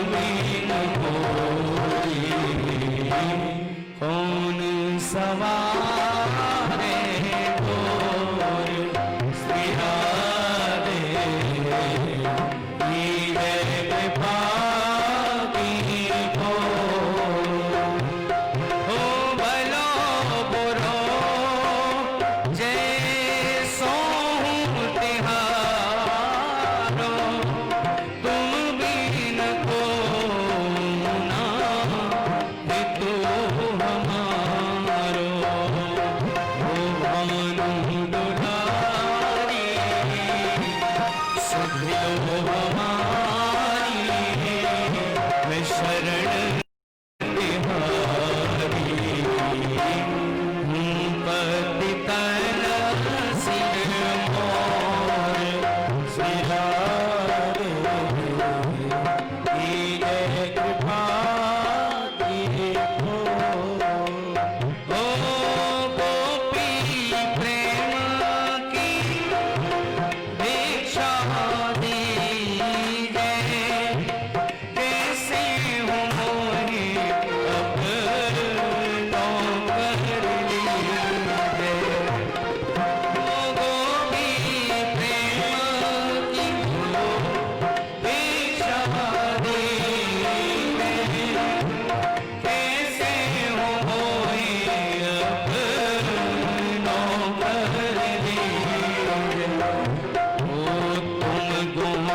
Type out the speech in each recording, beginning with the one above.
Been होई, कौन सवारे गोर श्री राधे, नीरे कृपा की हो भलो बुरो जैसो तिहारो, तुम बिन को ना हेतु हमारो, भानु दुलारी सभिलो हमारी, मैं शरण तिहारी, पतितन सिर मोर श्री राधे, कीजे कृपा की हो गोपी प्रेम की भिक्षा दीजे, कैसे हूँ मोहि अपनो कर लीजे, गोपी प्रेम की भिक्षा दीजे, कैसे हूँ मोहि अपनो कर लीजे, तुम गुण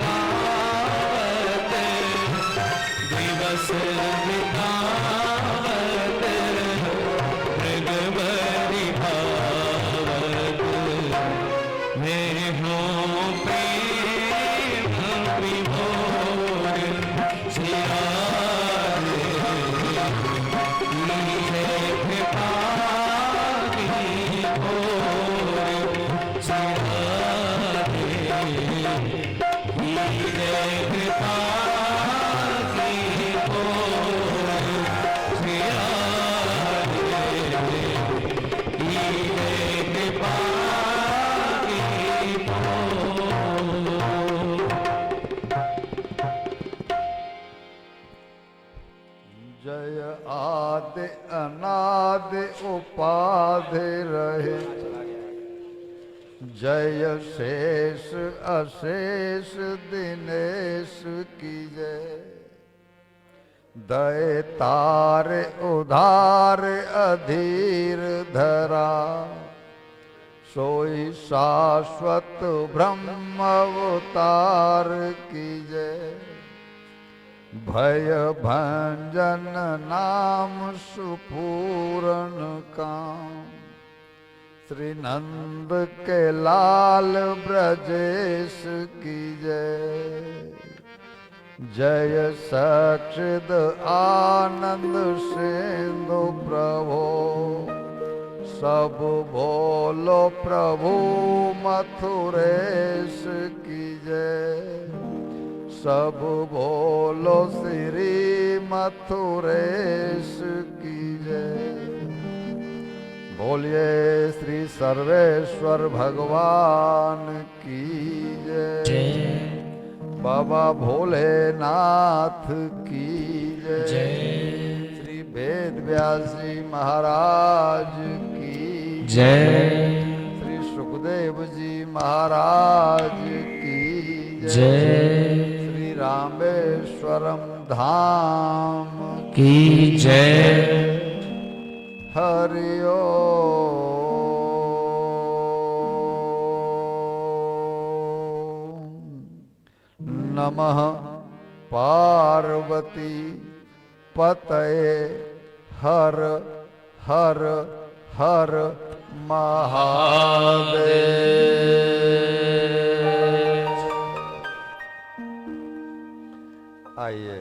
गावत दिवस बितावत, मृगबरी भावत, मैं हूँ प्रेम विभोर श्री राधे, कीजे कृपा की ओर श्री राधे, कीजे कृपा की ओर श्री राधे, कीजे कृपा की ओर। जय आदि अनादि उपाधि रहे, जय शेष अशेष दिनेश की जय, दय तार उधार अधीर धरा, सोई शाश्वत ब्रह्म अवतार की जय, भय भंजन नाम सुपूरन काम, श्री नंद के लाल ब्रजेश की जय, जय सच्चिद आनंद सिंधु प्रभो, सब बोलो प्रभु मथुरेश की जय, सब बोलो श्री मथुरेश की जय, बोलिए श्री सर्वेश्वर भगवान की जय, बाबा भोलेनाथ की जय, श्री वेद व्यास जी महाराज की जय, श्री सुखदेव जी महाराज की जय, श्री रामेश्वरम धाम की जय। हरि ओम। नमः पार्वती पतये हर हर हर महादेव। आइए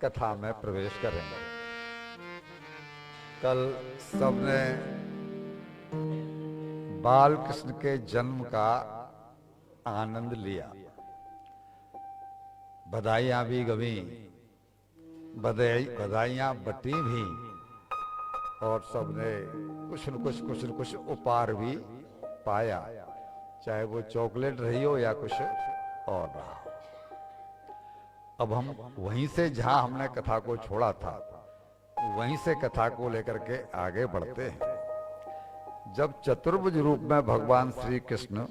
कथा में प्रवेश करेंगे। कल सबने बाल कृष्ण के जन्म का आनंद लिया, बधाइयां भी गवी, बधाइयां बटी भी, और सबने कुछ न कुछ उपहार भी पाया, चाहे वो चॉकलेट रही हो या कुछ और रहा। अब हम वहीं से जहां हमने कथा को छोड़ा था वहीं से कथा को लेकर के आगे बढ़ते हैं। जब चतुर्भुज रूप में भगवान श्री कृष्ण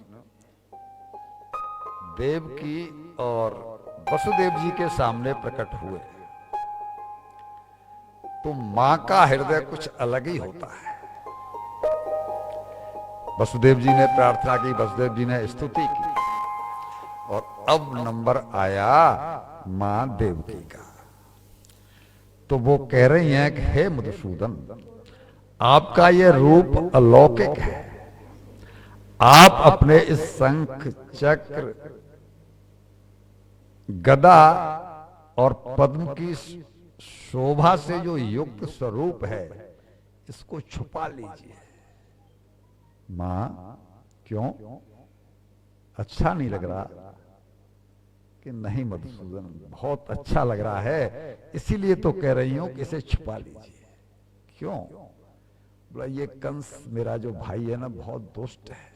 देवकी और वसुदेव जी के सामने प्रकट हुए तो मां का हृदय कुछ अलग ही होता है। वसुदेव जी ने प्रार्थना की, वसुदेव जी ने स्तुति की, और अब नंबर आया मां देवकी का। तो वो कह रही हैं कि हे मधुसूदन, आपका ये रूप अलौकिक है। आप अपने इस शंख चक्र गदा और पद्म की शोभा से जो युक्त स्वरूप है इसको छुपा लीजिए। मां, क्यों? अच्छा नहीं लग रहा? कि नहीं मधुसूदन, बहुत अच्छा लग रहा है, इसीलिए तो कह रही हूं कि इसे छुपा लीजिए। क्यों? बोला ये कंस मेरा जो भाई है ना बहुत दुष्ट है।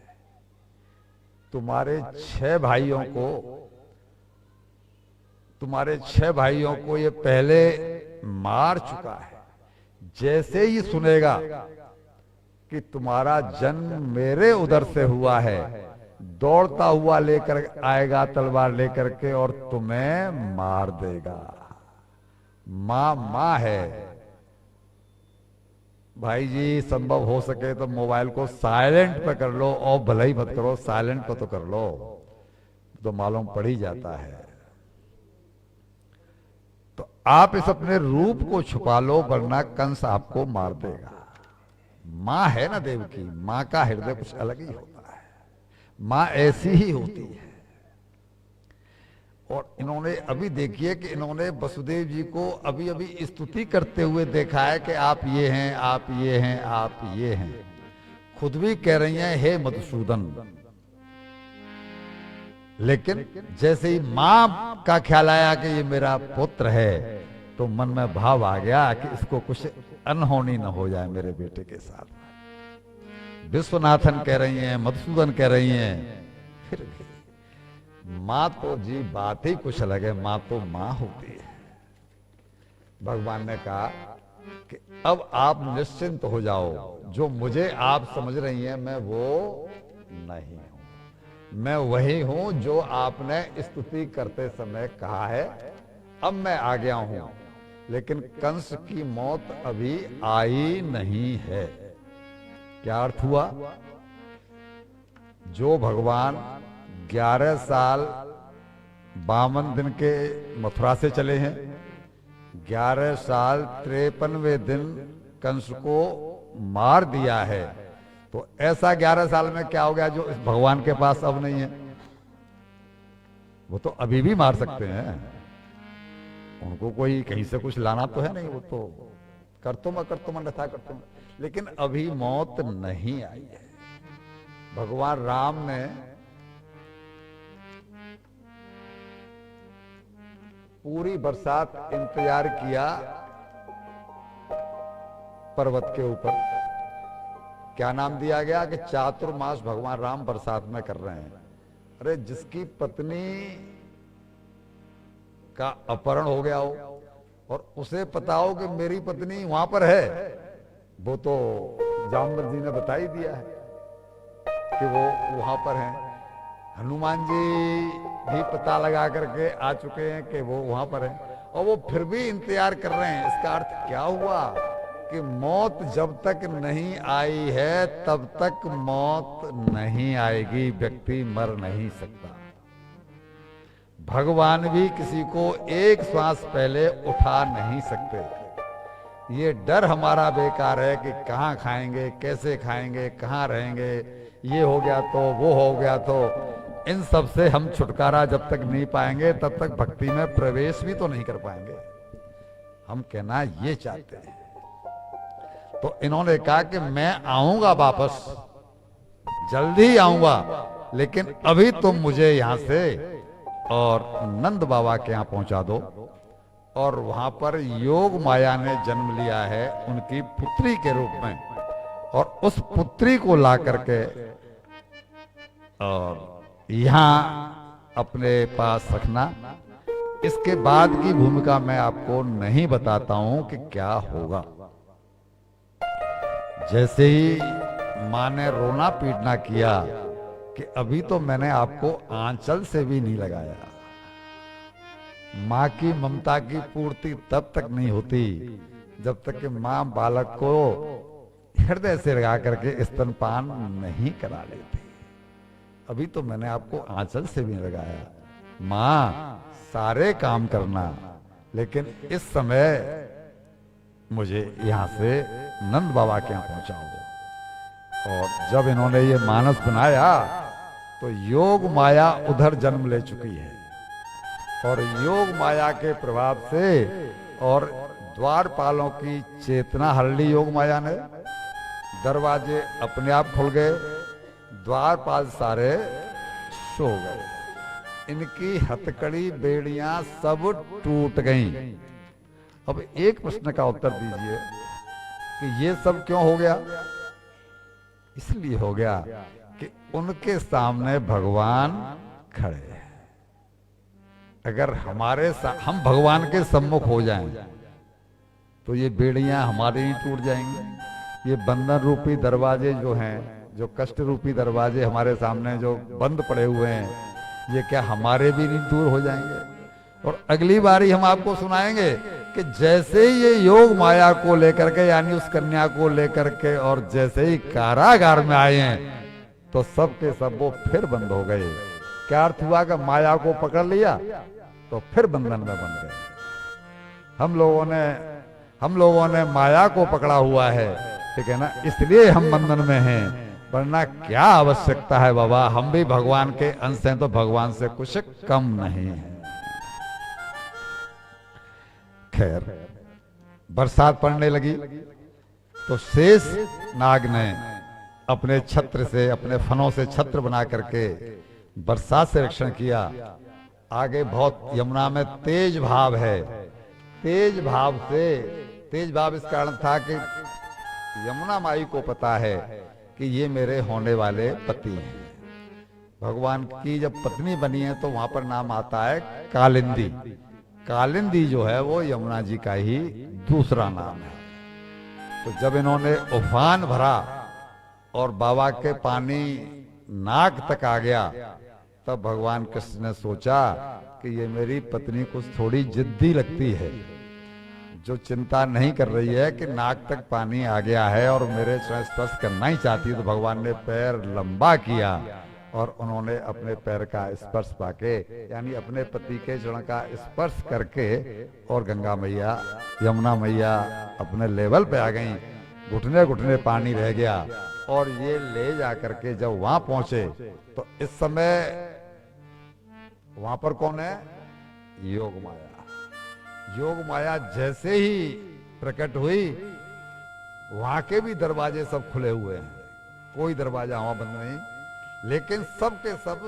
तुम्हारे 6 भाइयों को ये पहले मार चुका है। जैसे ही सुनेगा कि तुम्हारा जन्म मेरे उधर से हुआ है, दौड़ता हुआ लेकर आएगा तलवार लेकर के और तुम्हें मार देगा। मां है। भाई जी, संभव हो सके तो मोबाइल को साइलेंट पे कर लो, और भले ही मत करो, साइलेंट पे तो कर लो, तो मालूम पड़ ही जाता है। तो आप इस अपने रूप को छुपा लो, वरना कंस आपको मार देगा। मां है ना देवकी, मां का हृदय कुछ अलग ही होता है। मां ऐसी ही होती है। और इन्होंने अभी देखिए कि इन्होंने वसुदेव जी को अभी अभी स्तुति करते हुए देखा है कि आप ये हैं, आप ये हैं, आप ये हैं। खुद भी कह रही हैं हे मधुसूदन। लेकिन जैसे ही मां का ख्याल आया कि ये मेरा पुत्र है, तो मन में भाव आ गया कि इसको कुछ अनहोनी न हो जाए मेरे बेटे के साथ। विश्वनाथन कह रही हैं, मधुसूदन कह रही हैं, फिर भी मां तो जी बात ही कुछ अलग है। मां तो मां होती है। भगवान ने कहा कि अब आप निश्चिंत हो जाओ, जो मुझे आप समझ रही हैं मैं वो नहीं हूं। मैं वही हूं जो आपने स्तुति करते समय कहा है। अब मैं आ गया हूं, लेकिन कंस की मौत अभी आई नहीं है। क्या अर्थ हुआ? जो भगवान 11 साल 52 दिन के मथुरा से चले हैं, 11 साल 53वें दिन कंस को मार दिया है, तो ऐसा 11 साल में क्या हो गया जो इस भगवान के पास अब नहीं है? वो तो अभी भी मार सकते हैं। उनको कोई कहीं से कुछ लाना तो है नहीं। वो तो कर्तुम अकर्तुम अन्यथा कर्तुम, लेकिन अभी मौत नहीं आई है। भगवान राम ने पूरी बरसात इंतजार किया पर्वत के ऊपर। क्या नाम दिया गया कि चातुर्मास भगवान राम बरसात में कर रहे हैं। अरे जिसकी पत्नी का अपहरण हो गया हो और उसे पता हो कि मेरी पत्नी वहां पर है, वो तो जामवंत जी ने बता ही दिया है कि वो वहां पर हैं। हनुमान जी भी पता लगा करके आ चुके हैं कि वो वहां पर हैं, और वो फिर भी इंतजार कर रहे हैं। इसका अर्थ क्या हुआ कि मौत जब तक नहीं आई है तब तक मौत नहीं आएगी। व्यक्ति मर नहीं सकता। भगवान भी किसी को एक श्वास पहले उठा नहीं सकते। ये डर हमारा बेकार है कि कहाँ खाएंगे, कैसे खाएंगे, कहाँ रहेंगे, ये हो गया तो वो हो गया तो। इन सब से हम छुटकारा जब तक नहीं पाएंगे तब तक भक्ति में प्रवेश भी तो नहीं कर पाएंगे। हम कहना ये चाहते हैं। तो इन्होंने कहा कि मैं आऊंगा वापस, जल्दी आऊंगा, लेकिन अभी तुम मुझे यहां से और नंद बाबा के यहां पहुंचा दो। और वहां पर योग माया ने जन्म लिया है उनकी पुत्री के रूप में, और उस पुत्री को ला करके और यहां अपने पास रखना। इसके बाद की भूमिका मैं आपको नहीं बताता हूं कि क्या होगा। जैसे ही मां ने रोना पीटना किया कि अभी तो मैंने आपको आंचल से भी नहीं लगाया। मां की ममता की पूर्ति तब तक नहीं होती जब तक कि मां बालक को हृदय से लगा करके स्तनपान नहीं करा लेती। अभी तो मैंने आपको आंचल से भी लगाया। मां सारे काम करना, लेकिन इस समय मुझे यहां से नंद बाबा के यहां पहुंचाओ। और जब इन्होंने ये मानस बनाया तो योग माया उधर जन्म ले चुकी है, और योग माया के प्रभाव से और द्वारपालों की चेतना हर ली योग माया ने। दरवाजे अपने आप खुल गए, द्वारपाल सारे सो गए, इनकी हथकड़ी बेड़ियां सब टूट गईं। अब एक प्रश्न का उत्तर दीजिए कि ये सब क्यों हो गया? इसलिए हो गया कि उनके सामने भगवान खड़े हैं। अगर हम भगवान के सम्मुख हो जाएं तो ये बेड़ियां हमारे ही टूट जाएंगी। ये बंधन रूपी दरवाजे जो हैं, जो कष्ट रूपी दरवाजे हमारे सामने जो बंद पड़े हुए हैं, ये क्या हमारे भी नहीं दूर हो जाएंगे? और अगली बारी हम आपको सुनाएंगे कि जैसे ही ये योग माया को लेकर के, यानी उस कन्या को लेकर के, और जैसे ही कारागार में आए हैं तो सब के सब वो फिर बंद हो गए। क्या अर्थ हुआ कि माया को पकड़ लिया तो फिर बंधन में बन गए। हम लोगों ने माया को पकड़ा हुआ है, ठीक है ना, इसलिए हम बंधन में हैं, वरना क्या आवश्यकता है बाबा? हम भी भगवान के अंश हैं तो भगवान से कुछ कम नहीं है। खैर, बरसात पड़ने लगी तो शेष नाग ने अपने छत्र से, अपने फनों से छत्र बना करके बरसात से रक्षण किया। आगे बहुत यमुना में तेज भाव है। तेज भाव इस कारण था कि यमुना माई को पता है कि ये मेरे होने वाले पति हैं। भगवान की जब पत्नी बनी है तो वहां पर नाम आता है कालिंदी। कालिंदी जो है वो यमुना जी का ही दूसरा नाम है। तो जब इन्होंने उफान भरा और बाबा के पानी नाक तक आ गया, तब भगवान कृष्ण ने सोचा कि ये मेरी पत्नी कुछ थोड़ी जिद्दी लगती है, जो चिंता नहीं कर रही है कि नाक तक पानी आ गया है और मेरे चरण स्पर्श करना ही चाहती है। तो भगवान ने पैर लंबा किया और उन्होंने अपने पैर का स्पर्श पाके, यानी अपने पति के चरण का स्पर्श करके, और गंगा मैया, यमुना मैया अपने लेवल पे आ गई। घुटने घुटने पानी रह गया और ये ले जा करके जब वहां पहुंचे तो इस समय वहां पर कौन है? योग माया। योग माया जैसे ही प्रकट हुई, वहां के भी दरवाजे सब खुले हुए हैं, कोई दरवाजा वहां बंद नहीं, लेकिन सब के सब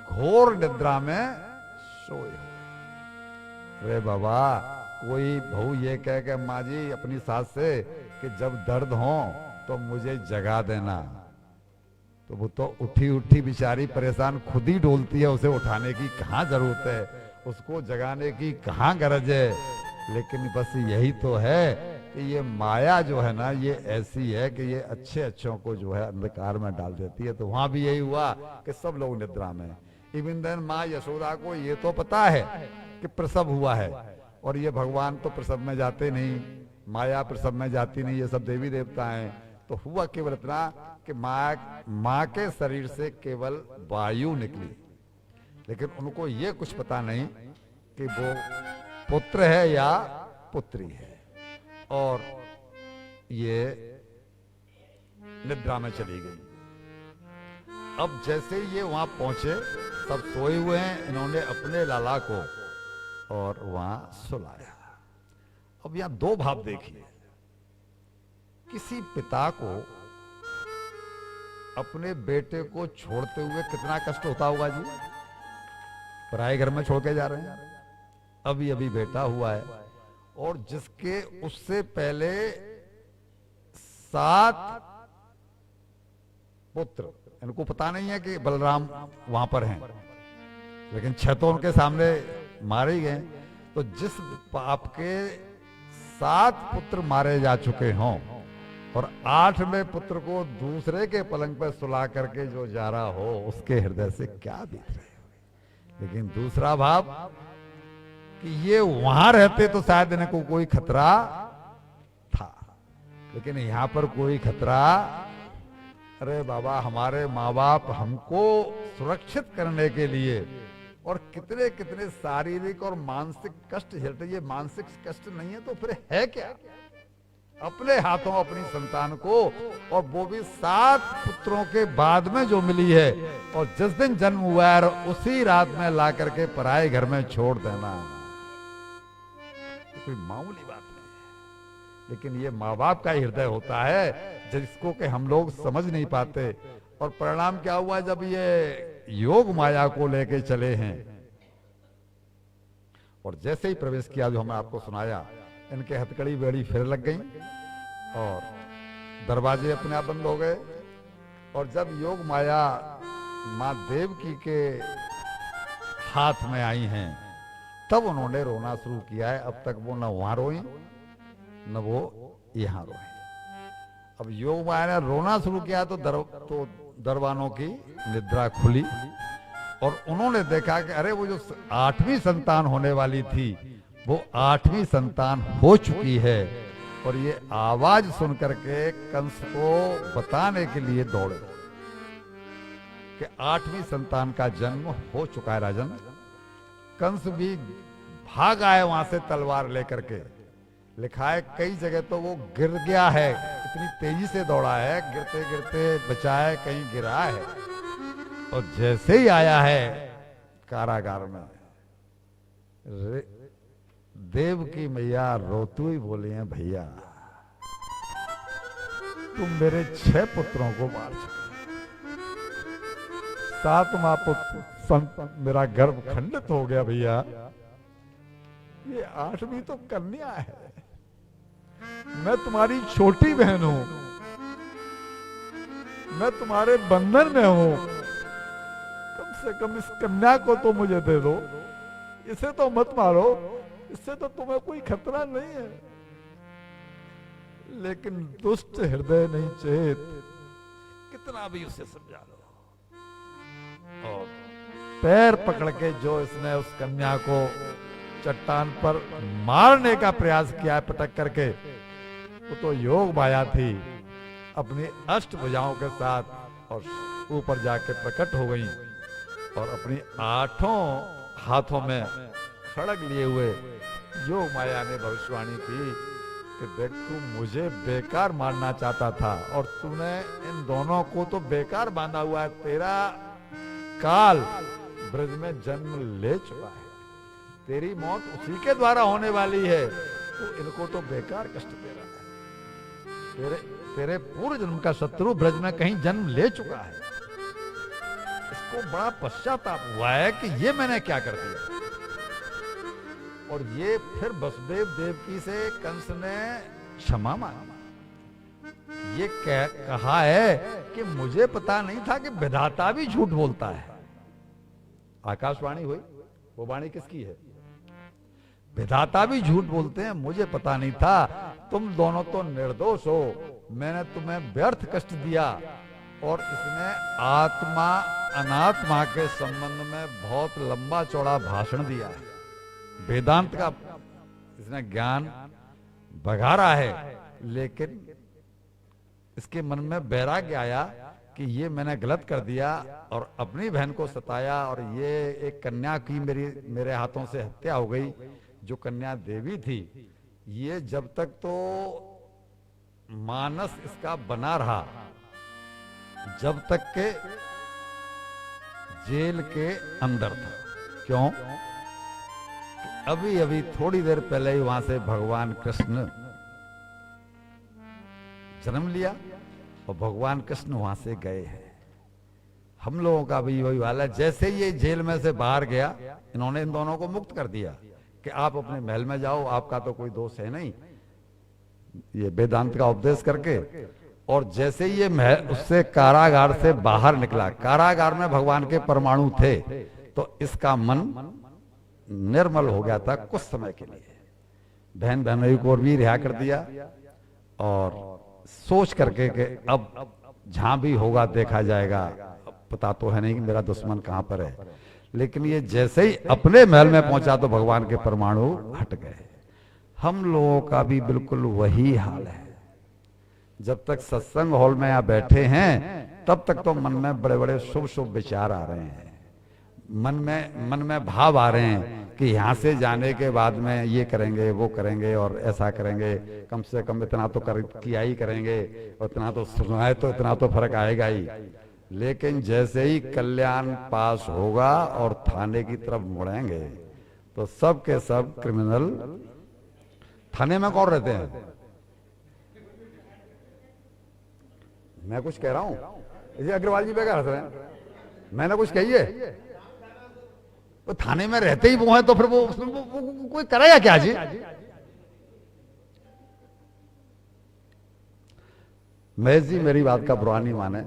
घोर निद्रा में सोए हुए। अरे बाबा, कोई बहू ये कह के माँ जी अपनी सास से कि जब दर्द हो तो मुझे जगा देना, तो वो तो उठी उठी बेचारी परेशान खुद ही डोलती है, उसे उठाने की कहाँ जरूरत है, उसको जगाने की कहाँ गरज है। लेकिन बस यही तो है कि ये माया जो है ना, ये ऐसी है कि ये अच्छे अच्छों को जो है अंधकार में डाल देती है। तो वहां भी यही हुआ कि सब लोग निद्रा में। इवन देन माँ यशोदा को ये तो पता है कि प्रसव हुआ है, और ये भगवान तो प्रसव में जाते नहीं, माया प्रसव में जाती नहीं, ये सब देवी देवता हैं। तो हुआ केवल इतना कि माँ के शरीर से केवल वायु निकली, लेकिन उनको ये कुछ पता नहीं कि वो पुत्र है या पुत्री है, और ये निद्रा में चली गई। अब जैसे ये वहां पहुंचे, सब सोए हुए हैं, इन्होंने अपने लाला को और वहां सुलाया। अब यहां दो भाव देखिए। किसी पिता को अपने बेटे को छोड़ते हुए कितना कष्ट होता होगा जी। पराए घर में छोड़ के जा रहे हैं, अभी अभी बेटा हुआ है, और जिसके उससे पहले 7 पुत्र, इनको पता नहीं है कि बलराम वहां पर हैं, लेकिन 6 तो उनके सामने मारे गए। तो जिस बाप के 7 पुत्र मारे जा चुके हों और 8वें पुत्र को दूसरे के पलंग पर सुला करके जो जा रहा हो, उसके हृदय से क्या बीत रहे हो। लेकिन दूसरा भाव कि ये वहां रहते तो शायद इनको कोई खतरा था, लेकिन यहां पर कोई खतरा। अरे बाबा, हमारे माँ बाप हमको सुरक्षित करने के लिए और कितने कितने शारीरिक और मानसिक कष्ट झेलते। ये मानसिक कष्ट नहीं है तो फिर है क्या? अपने हाथों अपनी संतान को, और वो भी 7 पुत्रों के बाद में जो मिली है, और जिस दिन जन्म हुआ है उसी रात में ला करके पराए घर में छोड़ देना, कोई मामूली बात नहीं है। लेकिन ये माँ बाप का हृदय होता है जिसको कि हम लोग समझ नहीं पाते। और परिणाम क्या हुआ, जब ये योग माया को लेके चले हैं और जैसे ही प्रवेश किया, जो हमने आपको सुनाया, इनके हथकड़ी बेड़ी फिर लग गई और दरवाजे अपने आप बंद हो गए। और जब योग माया माँ देवकी के हाथ में आई हैं, तब उन्होंने रोना शुरू किया है। अब तक वो न वहां रोई न वो यहां रोई। अब योग माया ने रोना शुरू किया तो दरबानों की निद्रा खुली और उन्होंने देखा कि अरे वो जो 8वीं संतान होने वाली थी, वो 8वीं संतान हो चुकी है। और ये आवाज सुन करके कंस को बताने के लिए दौड़े कि 8वीं संतान का जन्म हो चुका है राजन। कंस भी भाग आए वहां से तलवार लेकर के। लिखा है कई जगह तो वो गिर गया है, इतनी तेजी से दौड़ा है, गिरते गिरते बचा है, कहीं गिरा है। और जैसे ही आया है कारागार में, देव की मैया रोती हुई बोली है, भैया तुम मेरे 6 पुत्रों को मार चुके, 7वां पुत्र मेरा गर्भ खंडित हो गया भैया, ये 8वीं तो कन्या है, मैं तुम्हारी छोटी बहन हूं, मैं तुम्हारे बंधन में हूं, कम से कम इस कन्या को तो मुझे दे दो, इसे तो मत मारो, इससे तो तुम्हें कोई खतरा नहीं है। लेकिन दुष्ट हृदय नहीं चेत, कितना भी उसे समझा लो। और पैर पकड़ के जो इसने उस कन्या को चट्टान पर मारने का प्रयास किया है पटक करके, वो तो योग माया थी अपनी अष्टभुजाओं के साथ, और ऊपर जाके प्रकट हो गई और अपनी 8 हाथों में खड़ग लिए हुए योग माया ने भविष्यवाणी की कि देख तू मुझे बेकार मारना चाहता था और तूने इन दोनों को तो बेकार बांधा हुआ है, तेरा काल ब्रज में जन्म ले चुका है, तेरी मौत उसी के द्वारा होने वाली है, तो इनको तो बेकार कष्ट दे रहा है। तेरे पूर्व जन्म का शत्रु ब्रज में कहीं जन्म ले चुका है, इसको बड़ा पश्चाताप हुआ है कि ये मैंने क्या कर दिया। और ये फिर वसुदेव देवकी से कंस ने क्षमा मांगी। ये कहा है कि मुझे पता नहीं था कि विधाता भी झूठ बोलता है। आकाशवाणी हुई, वो वाणी किसकी है? विधाता भी झूठ बोलते हैं, मुझे पता नहीं था, तुम दोनों तो निर्दोष हो, मैंने तुम्हें व्यर्थ कष्ट दिया। और इसने आत्मा अनात्मा के संबंध में बहुत लंबा चौड़ा भाषण दिया है, वेदांत का इसने ज्ञान बघारा है। लेकिन इसके मन में वैराग्य आया कि ये मैंने गलत कर दिया और अपनी बहन को सताया, और ये एक कन्या की मेरे हाथों से हत्या हो गई, जो कन्या देवी थी। ये जब तक तो मानस इसका बना रहा, जब तक के जेल के अंदर था। क्यों? अभी अभी थोड़ी देर पहले ही वहां से भगवान कृष्ण जन्म लिया और भगवान कृष्ण वहां से गए हैं। हम लोगों का भी वही वाला है, जैसे ये जेल में से बाहर गया, इन्होंने इन दोनों को मुक्त कर दिया कि आप अपने महल में जाओ, आपका तो कोई दोष है नहीं, ये वेदांत का उपदेश करके। और जैसे ही ये महल उससे कारागार से बाहर निकला, कारागार में भगवान के परमाणु थे, तो इसका मन निर्मल हो गया था कुछ समय के लिए। बहन बहनोई को भी रिहा कर दिया और सोच करके कि अब जहां भी होगा देखा जाएगा, पता तो है नहीं कि मेरा दुश्मन कहां पर है। लेकिन ये जैसे ही अपने महल में पहुंचा तो भगवान के परमाणु हट गए। हम लोगों का भी बिल्कुल वही हाल है। जब तक सत्संग हॉल में यहाँ बैठे हैं तब तक तो मन में बड़े बड़े शुभ शुभ विचार आ रहे हैं, मन में भाव आ रहे हैं कि यहाँ से जाने के बाद में ये करेंगे वो करेंगे और ऐसा करेंगे, कम से कम इतना तो किया ही करेंगे, और इतना तो सुनाए तो इतना तो फर्क आएगा ही। लेकिन जैसे ही कल्याण पास होगा और थाने की तरफ मुड़ेंगे तो सब के सब क्रिमिनल। थाने में कौन रहते हैं? मैं कुछ कह रहा हूं, इसे अग्रवाल जी बेकार हंस रहे हैं, मैंने कुछ कही है? तो थाने में रहते ही वो हैं तो फिर वो कोई करेगा क्या जी? महेश जी मेरी बात का बुरा नहीं माने,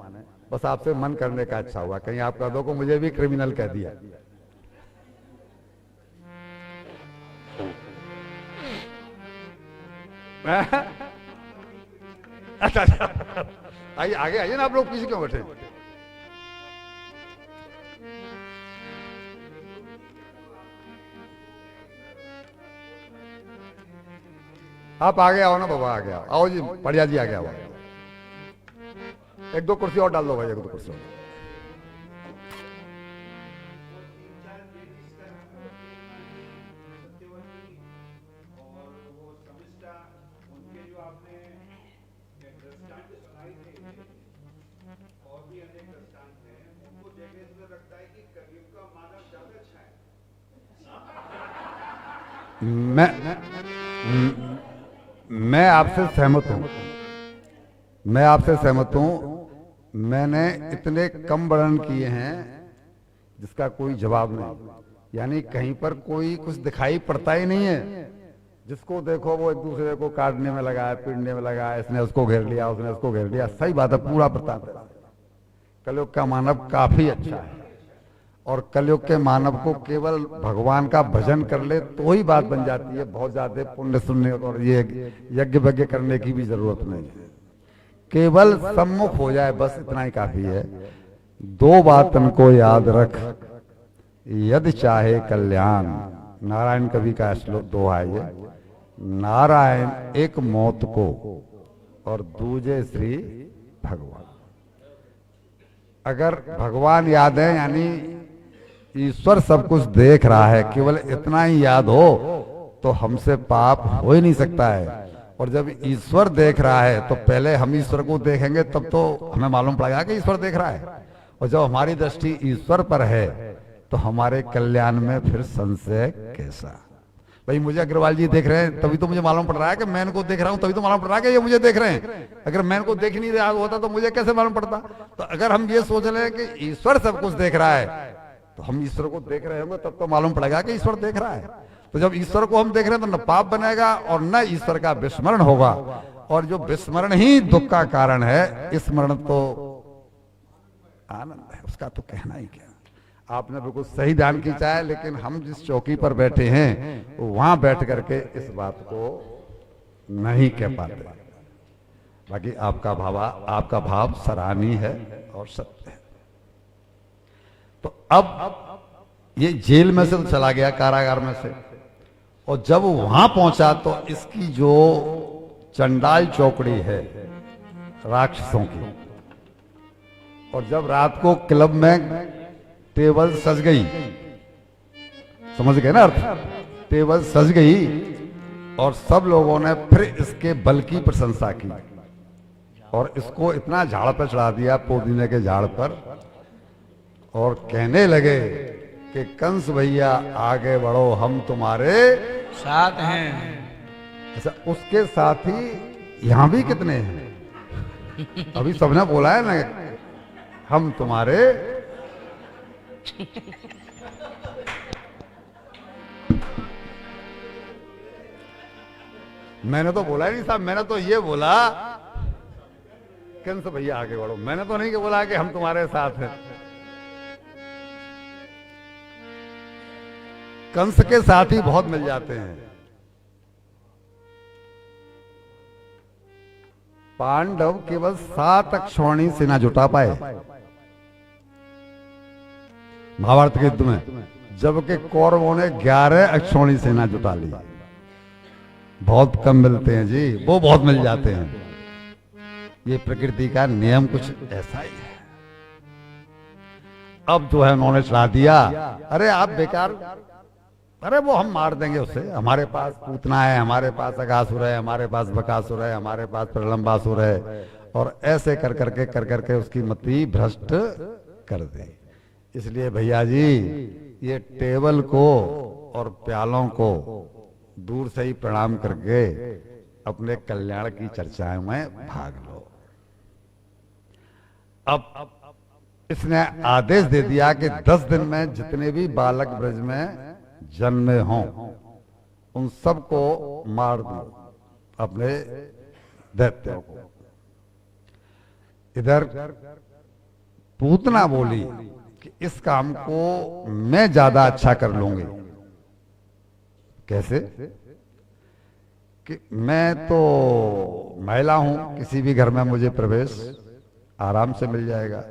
बस आपसे मन करने का अच्छा हुआ, कहीं आप कह दो को मुझे भी क्रिमिनल कह दिया। अच्छा आइए आगे आइए ना, आप लोग पीछे क्यों बैठे? आप आगे आओ ना बाबा, आगे आओ जी, बढ़िया जी आगे आओ। एक दो कुर्सी और डाल दो भाई, एक दो कुर्सी और। मैं आपसे सहमत हूं, मैं आपसे सहमत हूं। मैंने इतने कम वर्णन किए हैं जिसका कोई जवाब नहीं, यानी कहीं पर कोई कुछ दिखाई पड़ता ही नहीं है। जिसको देखो वो एक दूसरे को काटने में लगा है, पीटने में लगा है, इसने उसको घेर लिया, उसने उसको घेर लिया। सही बात है, पूरा प्रताप है। कलयुग का मानव काफी अच्छा है, और कलयुग के मानव को केवल भगवान का भजन कर ले तो ही बात बन जाती है। बहुत ज्यादा पुण्य सुनने और ये यज्ञ वज्ञ करने की भी जरूरत नहीं है, केवल सम्मुख हो जाए बस, इतना ही काफी है। दो बातन को याद रख, यदि चाहे कल्याण। नारायण कवि का श्लोक दोहा है ये। नारायण एक मौत को और दूजे श्री भगवान। अगर भगवान याद है यानी ईश्वर सब कुछ देख रहा है, केवल इतना ही याद हो तो हमसे पाप हो ही नहीं सकता है। और जब ईश्वर देख रहा है तो पहले हम ईश्वर को देखेंगे, तब तो हमें मालूम पड़ेगा कि ईश्वर देख रहा है। और जब हमारी दृष्टि ईश्वर पर है तो हमारे कल्याण में फिर संशय कैसा? भाई मुझे अग्रवाल जी देख रहे हैं तभी तो मुझे मालूम पड़ रहा है कि मैं इनको देख रहा हूं, तभी तो मालूम पड़ रहा है कि ये मुझे देख रहे हैं। अगर मैं इनको देख नहीं रहा होता तो मुझे कैसे मालूम पड़ता? तो अगर हम ये सोच रहे हैं कि ईश्वर सब कुछ देख रहा है तो हम ईश्वर को देख रहे होंगे, तब तो मालूम पड़ेगा कि ईश्वर देख रहा है। तो जब ईश्वर को हम देख रहे हैं तो न पाप बनेगा और न ईश्वर का विस्मरण होगा। और जो विस्मरण ही दुख का कारण है, स्मरण तो आनंद है, उसका तो कहना ही क्या। आपने बिल्कुल सही ध्यान खींचा है, लेकिन हम जिस चौकी पर बैठे हैं वहां बैठ करके इस बात को नहीं कह पाते। बाकी आपका भाव सराहनीय है और सत्य है। तो अब ये जेल में से तो चला गया, कारागार में से, और जब वहां पहुंचा तो इसकी जो चंडाल चौकड़ी है राक्षसों की, और जब रात को क्लब में टेबल सज गई, समझ गए ना अर्थ? टेबल सज गई और सब लोगों ने फिर इसके बल की प्रशंसा की और इसको इतना झाड़ पर चढ़ा दिया, पुदीने के झाड़ पर, और कहने लगे कि कंस भैया आगे बढ़ो, हम तुम्हारे साथ हैं। अच्छा, उसके साथ ही यहां भी कितने हैं? अभी सबने बोला है ना, हम तुम्हारे। मैंने तो बोला ही नहीं साहब, मैंने तो ये बोला कंस भैया आगे बढ़ो, मैंने तो नहीं बोला कि हम तुम्हारे साथ हैं। कंस के साथ ही बहुत मिल जाते हैं। पांडव केवल 7 अक्षौहिणी सेना जुटा पाए महाभारत के युद्ध में, जबकि कौरवों ने 11 अक्षौहिणी सेना जुटा ली। बहुत कम मिलते हैं जी, वो बहुत मिल जाते हैं। ये प्रकृति का नियम कुछ ऐसा ही है। अब जो है उन्होंने चढ़ा दिया, अरे आप बेकार, अरे वो हम मार देंगे उसे, हमारे पास पूतना है, हमारे पास अगासुर है, हमारे पास बकासुर है, हमारे पास प्रलंबासुर है, और ऐसे कर करके उसकी मति भ्रष्ट कर दे। इसलिए भैया जी ये टेबल को और प्यालों को दूर से ही प्रणाम करके अपने कल्याण की चर्चाएं में भाग लो। अब इसने आदेश दे दिया कि 10 दिन में जितने भी बालक ब्रज में जन्मे हों उन सबको मार दो, अपने दैत्यों को। इधर पूतना बोली कि इस काम को मैं ज्यादा अच्छा कर लूंगी। कैसे? कि मैं तो महिला हूं, किसी भी घर में मुझे प्रवेश आराम से मिल जाएगा,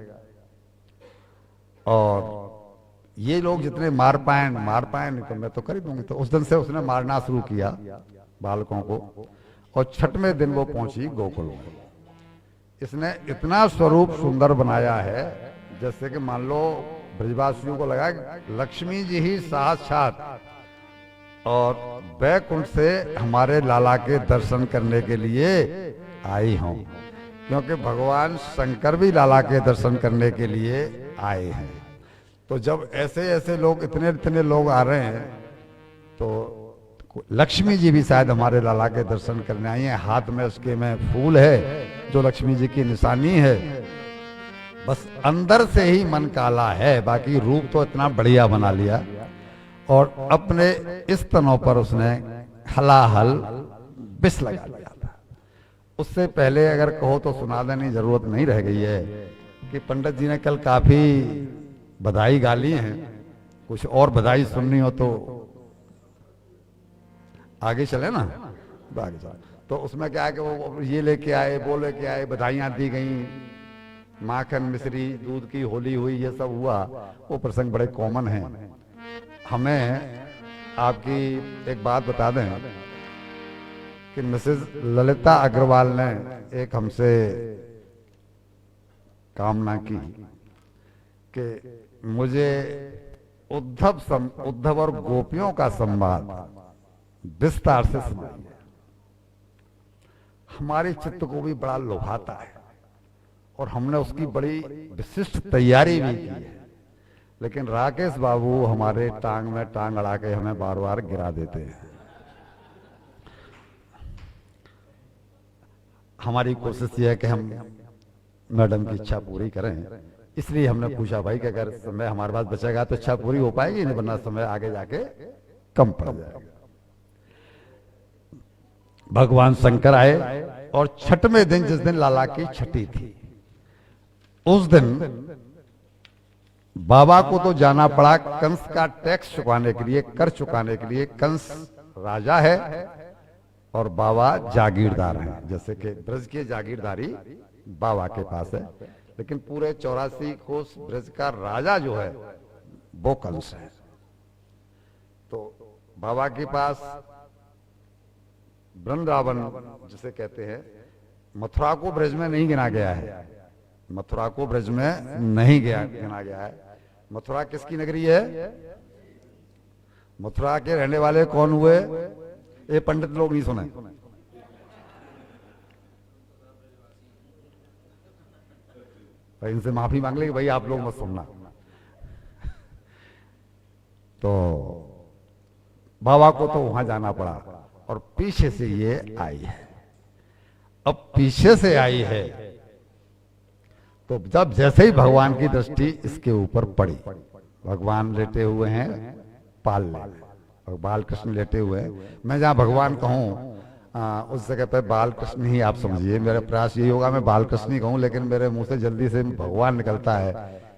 और ये लोग जितने मार पाए नहीं तो मैं तो कर ही दूंगी। तो उस दिन से उसने मारना शुरू किया बालकों को, और 6वें दिन वो पहुंची गोकुल में। इसने इतना स्वरूप सुंदर बनाया है जैसे कि मान लो ब्रजवासियों को लगा कि लक्ष्मी जी ही साक्षात और बैकुंठ से हमारे लाला के दर्शन करने के लिए आई हों, क्योंकि भगवान शंकर भी लाला के दर्शन करने के लिए आए हैं। तो जब ऐसे ऐसे लोग, इतने लोग आ रहे हैं, तो लक्ष्मी जी भी शायद हमारे लाला के दर्शन करने आई हैं। हाथ में उसके में फूल है जो लक्ष्मी जी की निशानी है। बस अंदर से ही मन काला है, बाकी रूप तो इतना बढ़िया बना लिया। और अपने इस तनों पर उसने हलाहल विष लगा लिया था। उससे पहले अगर कहो तो सुना देने की जरूरत नहीं रह गई है कि पंडित जी ने कल काफी बधाई गाली हैं। कुछ और बधाई सुननी हो तो आगे चले ना, आगे चले। तो उसमें क्या है कि वो ये लेके आए, वो लेके आए, बधाइयां दी गई, माखन मिश्री दूध की होली हुई, ये सब हुआ। वो प्रसंग बड़े कॉमन हैं। हमें आपकी एक बात बता दें कि मिसेस ललिता अग्रवाल ने एक हमसे कामना की कि मुझे उद्धव और गोपियों का संवाद विस्तार से सुनाइए। हमारे चित्त को भी बड़ा लुभाता है और हमने उसकी बड़ी विशिष्ट तैयारी भी की है, लेकिन राकेश बाबू हमारे टांग में टांग अड़ा के हमें बार बार गिरा देते हैं। हमारी कोशिश यह है कि हम मैडम की इच्छा पूरी करें, इसलिए हमने पूछा भाई कि अगर समय हमारे पास बचेगा तो इच्छा पूरी हो पाएगी, नहीं वरना समय आगे जाके कम पड़ जाएगा। भगवान शंकर आए और 6वें दिन, जिस दिन लाला की छठी थी, उस दिन बाबा को तो जाना पड़ा कंस का टैक्स चुकाने के लिए, कर चुकाने के लिए। कंस राजा है और बाबा जागीरदार हैं, जैसे कि ब्रज के जागीरदारी बाबा के पास है, लेकिन पूरे 84 कोस ब्रज का राजा जो है वो कंस है। तो बाबा के पास वृंदावन जिसे कहते हैं, मथुरा को ब्रज में नहीं गिना गया है, मथुरा को ब्रज में नहीं गिना गया है। मथुरा किसकी नगरी है? मथुरा के रहने वाले कौन हुए? ये पंडित लोग नहीं सुने। भाई इनसे माफी मांग ले कि भाई आप लोग मत सुनना। तो बाबा को तो वहां जाना पड़ा और पीछे से ये आई है। अब पीछे से आई है तो जब जैसे ही भगवान की दृष्टि इसके ऊपर पड़ी, भगवान लेटे हुए हैं पाल ले, बाल कृष्ण लेटे हुए हैं। मैं जहां भगवान कहूं उस जगह पे बाल कृष्ण ही आप समझिए। मेरा प्रयास यही होगा मैं बाल कृष्ण ही कहूं, लेकिन मेरे मुंह से जल्दी से भगवान निकलता है,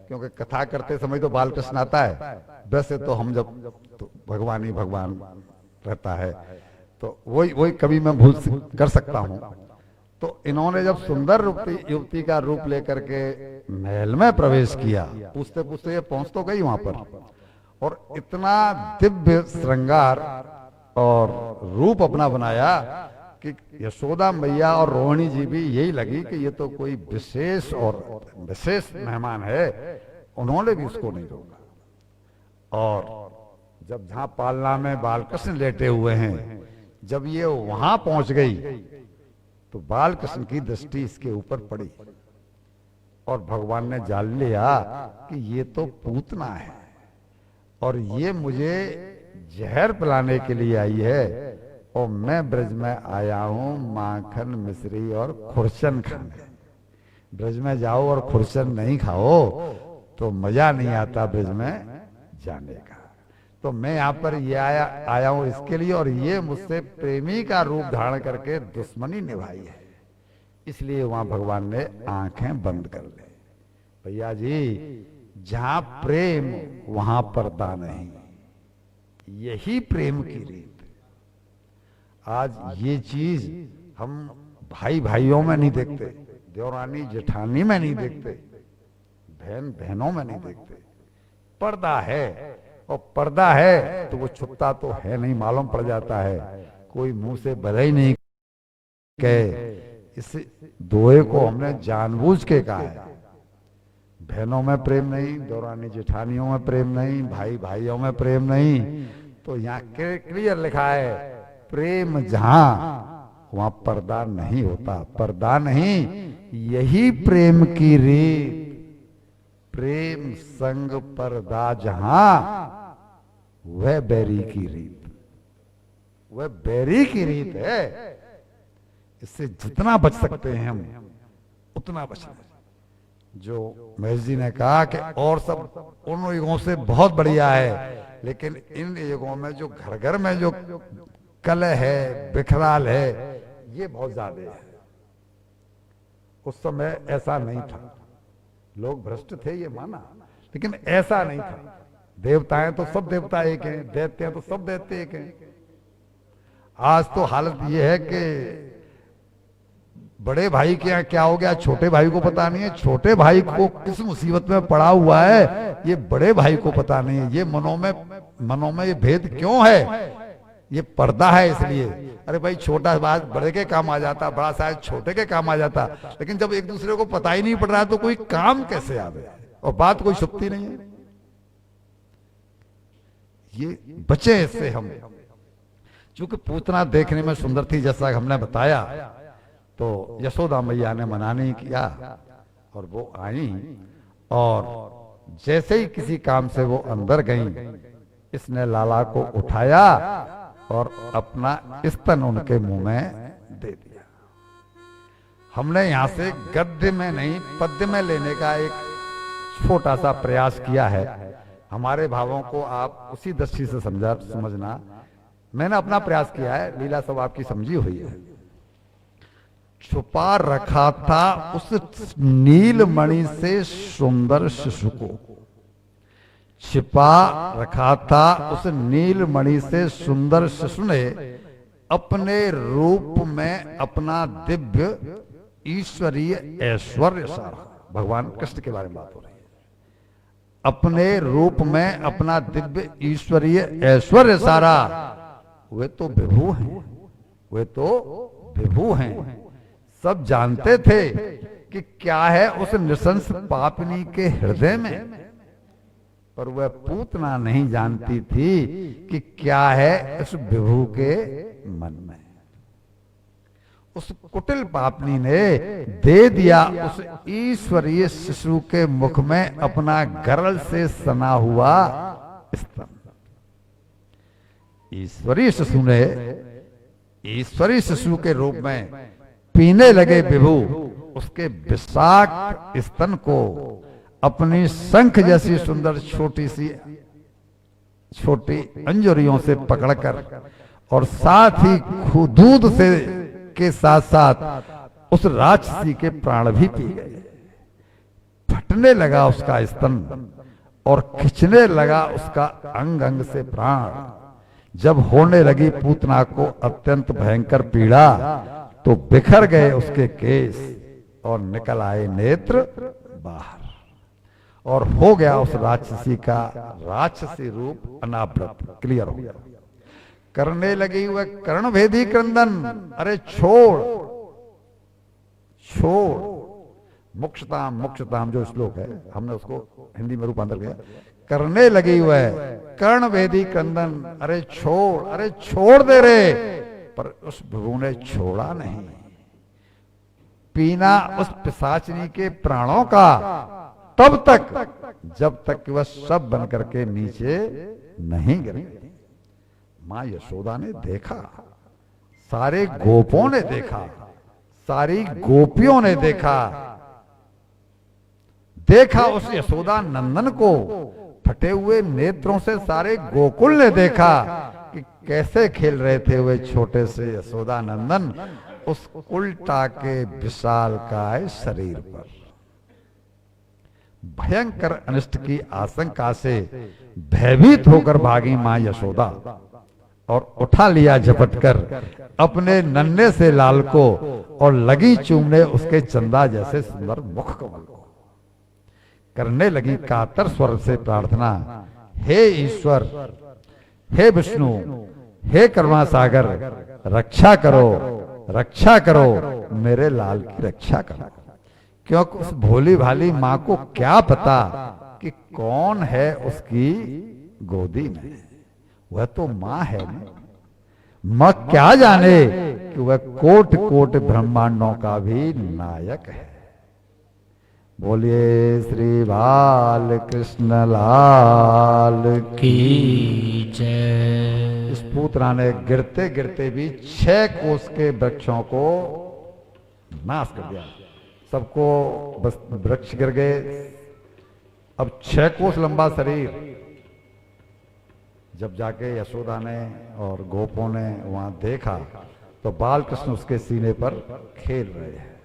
क्योंकि कथा करते समय तो बाल कृष्ण आता है, वैसे तो हम जब तो भगवान ही भगवान रहता है, तो वही वही कभी मैं भूल कर सकता हूँ। तो इन्होंने जब सुंदर युवती का रूप लेकर के महल में प्रवेश किया, पूछते पूछते ये पहुंच तो गई वहां पर, और इतना दिव्य श्रृंगार और रूप अपना बनाया कि यशोदा मैया और रोहिणी जी भी यही लगी कि ये तो कोई विशेष और विशेष मेहमान है। उन्होंने भी उसको नहीं रोका। और जब जहां पालना में बालकृष्ण लेटे हुए हैं, जब ये वहां पहुंच गई तो बालकृष्ण की दृष्टि इसके ऊपर पड़ी और भगवान ने जान लिया कि ये तो पूतना है और ये मुझे जहर पिलाने के लिए आई है, और मैं ब्रज में आया हूं माखन मिश्री और खुरचन खाने। ब्रज में जाओ और खुरचन नहीं खाओ तो मजा नहीं आता ब्रज में जाने का। तो मैं यहाँ पर ये आया हूं इसके लिए, और ये मुझसे प्रेमी का रूप धारण करके दुश्मनी निभाई है, इसलिए वहां भगवान ने आंखें बंद कर ली। भैया जी, जहां प्रेम वहां पर्दा नहीं, यही प्रेम की रीत। आज ये चीज हम भाई भाइयों में नहीं देखते, देवरानी जेठानी में नहीं देखते, बहन बहनों में नहीं देखते। पर्दा है, और पर्दा है तो वो छुपता तो है नहीं, मालूम पड़ जाता है। कोई मुंह से भले ही नहीं कहे, इस दोहे को हमने जानबूझ के कहा है। बहनों में प्रेम नहीं, देवरानी जेठानियों में प्रेम नहीं, भाई भाइयों में प्रेम नहीं। तो यहाँ क्लियर लिखा है, प्रेम जहां वहां पर्दा नहीं होता। पर्दा नहीं, यही प्रेम की रीत। प्रेम संग पर्दा जहां, वह बैरी की रीत, वह बैरी की रीत है। इससे जितना बच सकते हैं हम उतना बचना। जो महेश जी ने कहा कि और सब उन युगों से बहुत बढ़िया है, लेकिन इन युगों में जो घर घर में जो कलह है, बिखराल है, ये बहुत ज्यादा है। उस समय ऐसा नहीं था, लोग भ्रष्ट थे ये माना, लेकिन ऐसा नहीं था। देवताएं तो सब देवता एक हैं, दैत्य हैं तो सब दैत्य एक हैं। आज तो हालत ये है कि बड़े भाई के यहाँ क्या हो गया छोटे भाई को पता नहीं है, छोटे भाई को किस मुसीबत में पड़ा हुआ है ये बड़े भाई को पता नहीं है। ये मनों में ये भेद क्यों है? ये पर्दा है इसलिए। अरे भाई, छोटा बात बड़े के काम आ जाता, बड़ा शायद छोटे के काम आ जाता, लेकिन जब एक दूसरे को पता ही नहीं पड़ रहा तो कोई काम कैसे आवे, और बात कोई छुपती नहीं है। ये बचे इससे हम। क्योंकि पूतना देखने में सुंदर थी, जैसा हमने बताया, तो यशोदा मैया ने मना नहीं किया और वो आई, और जैसे ही किसी काम से वो अंदर गई, इसने लाला को उठाया और अपना स्तन उनके मुंह में दे दिया। हमने यहां से गद्य में नहीं पद्य में लेने का एक छोटा सा प्रयास किया है। हमारे भावों को आप उसी दृष्टि से समझना। मैंने अपना प्रयास किया है, लीला सब आपकी समझी हुई है। छुपा रखा था उस नीलमणि से सुंदर शिशु को, छिपा रखा था उस नीलमणि से सुंदर शिशु ने अपने रूप में अपना दिव्य ईश्वरीय ऐश्वर्य सारा। भगवान कृष्ण के बारे में बात हो रही है। अपने रूप में अपना दिव्य ईश्वरीय ऐश्वर्य सारा। वे तो विभु हैं, वे तो विभु हैं। सब जानते थे कि क्या है उस नृशंस पापिनी के हृदय में, पर वह पूतना नहीं जानती थी कि क्या है उस विभु के मन में। उस कुटिल पापनी ने दे दिया उस ईश्वरीय शिशु के मुख में अपना गरल से सना हुआ स्तन। ईश्वरीय शिशु ने ईश्वरीय शिशु के रूप में पीने लगे विभु उसके विषाक्त स्तन को अपनी शंख जैसी सुंदर छोटी अंजुरियों से पकड़कर और साथ ही दूध से के साथ साथ उस राक्षसी के प्राण भी पी गए। फट फूटने लगा उसका स्तन और खिंचने लगा उसका अंग अंग से प्राण। जब होने लगी पूतना को अत्यंत भयंकर पीड़ा तो बिखर गए उसके केस और निकल आए नेत्र बाहर, और हो गया उस राक्षसी का राक्षसी रूप अनावृत, क्लियर हो गया। करने लगी वह कर्णभेदी क्रंदन, अरे छोड़ छोड़, मोक्षताम मोक्षताम जो श्लोक है हमने उसको हिंदी में रूपांतर किया। करने लगी वह कर्णभेदी क्रंदन, अरे छोड़ दे रे, पर उस भृगु ने छोड़ा नहीं। पीना उस पिशाचिनी के प्राणों का तब तक जब तक कि वह सब बन करके नीचे नहीं गिर गई। मां यशोदा ने देखा, सारे गोपों ने देखा, सारी गोपियों ने देखा उस यशोदा नंदन को फटे हुए नेत्रों से सारे गोकुल ने देखा कि कैसे खेल रहे थे वे छोटे से यशोदा नंदन उस उल्टा के विशालकाय शरीर पर। भयंकर अनिष्ट की आशंका से भयभीत होकर भागी मां यशोदा और उठा लिया झपटकर अपने नन्हे से लाल को और लगी चूमने उसके चंदा जैसे सुंदर मुख कमल को। करने लगी कातर स्वर से प्रार्थना, हे ईश्वर, हे विष्णु, हे करुणा सागर, रक्षा करो मेरे लाल की रक्षा करो। क्योंकि उस भोली भाली मां को क्या पता कि कौन है उसकी गोदी में, वह तो मां है ना। मां क्या जाने कि वह कोट कोट ब्रह्मांडों का भी नायक है। बोलिए श्री बाल कृष्ण लाल की जय। इस पूतना ने गिरते गिरते भी 6 कोस के वृक्षों को नाश कर दिया। सबको बस वृक्ष गिर गए। अब 6 कोस लंबा शरीर। जब जाके यशोदा ने और गोपों ने वहां देखा तो बाल कृष्ण उसके सीने पर खेल रहे हैं।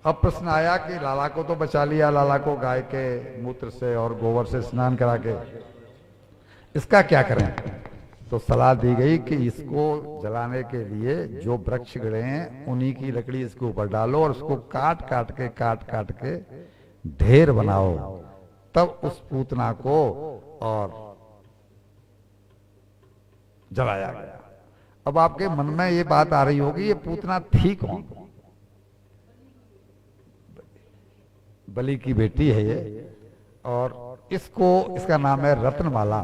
अब प्रश्न आया कि लाला को तो बचा लिया, लाला को गाय के मूत्र से और गोबर से स्नान करा के, इसका क्या करें? तो सलाह दी गई कि इसको जलाने के लिए जो वृक्ष गिरे हैं उन्हीं की लकड़ी इसके ऊपर डालो और उसको काट काट के ढेर बनाओ, तब उस पूतना को और जलाया गया। अब आपके मन में ये बात आ रही होगी, ये पूतना थी कौन? बलि की बेटी है ये, और इसका नाम है रत्नमाला।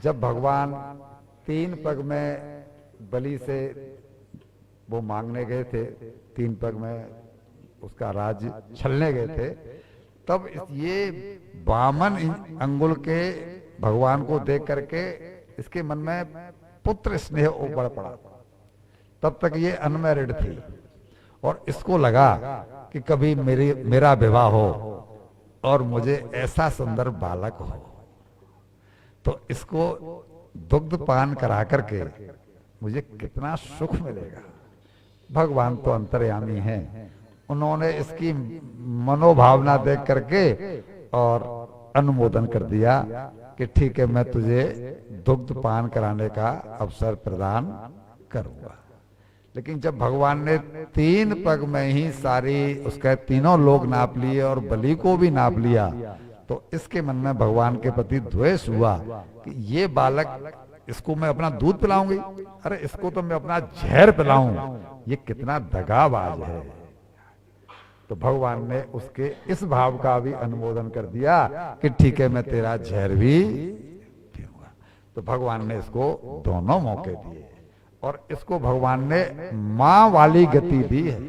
जब भगवान 3 पग में बलि से वो मांगने गए थे, 3 पग में उसका राज छलने गए थे, तब ये 52 अंगुल के भगवान को देख करके इसके मन में पुत्र स्नेह बढ़ पड़ा। तब तक ये अनमैरिड थी और इसको लगा कि कभी मेरा विवाह हो और मुझे ऐसा सुंदर बालक हो तो इसको दुग्ध पान करा करके मुझे कितना सुख मिलेगा। भगवान तो अंतर्यामी हैं, उन्होंने इसकी मनोभावना देख करके और अनुमोदन कर दिया कि ठीक है, मैं तुझे दुग्ध पान कराने का अवसर प्रदान करूंगा। लेकिन जब भगवान ने 3 पग में ही सारी उसके तीनों लोग नाप लिए और बलि को भी नाप लिया, तो इसके मन में भगवान के प्रति द्वेष हुआ कि ये बालक, इसको मैं अपना दूध पिलाऊंगी, अरे इसको तो मैं अपना जहर पिलाऊं, ये कितना दगाबाज है। तो भगवान ने उसके इस भाव का भी अनुमोदन कर दिया कि ठीक है, मैं तेरा जहर भी पीऊंगा। तो भगवान ने इसको दोनों मौके दिए और इसको भगवान ने मां वाली गति दी है।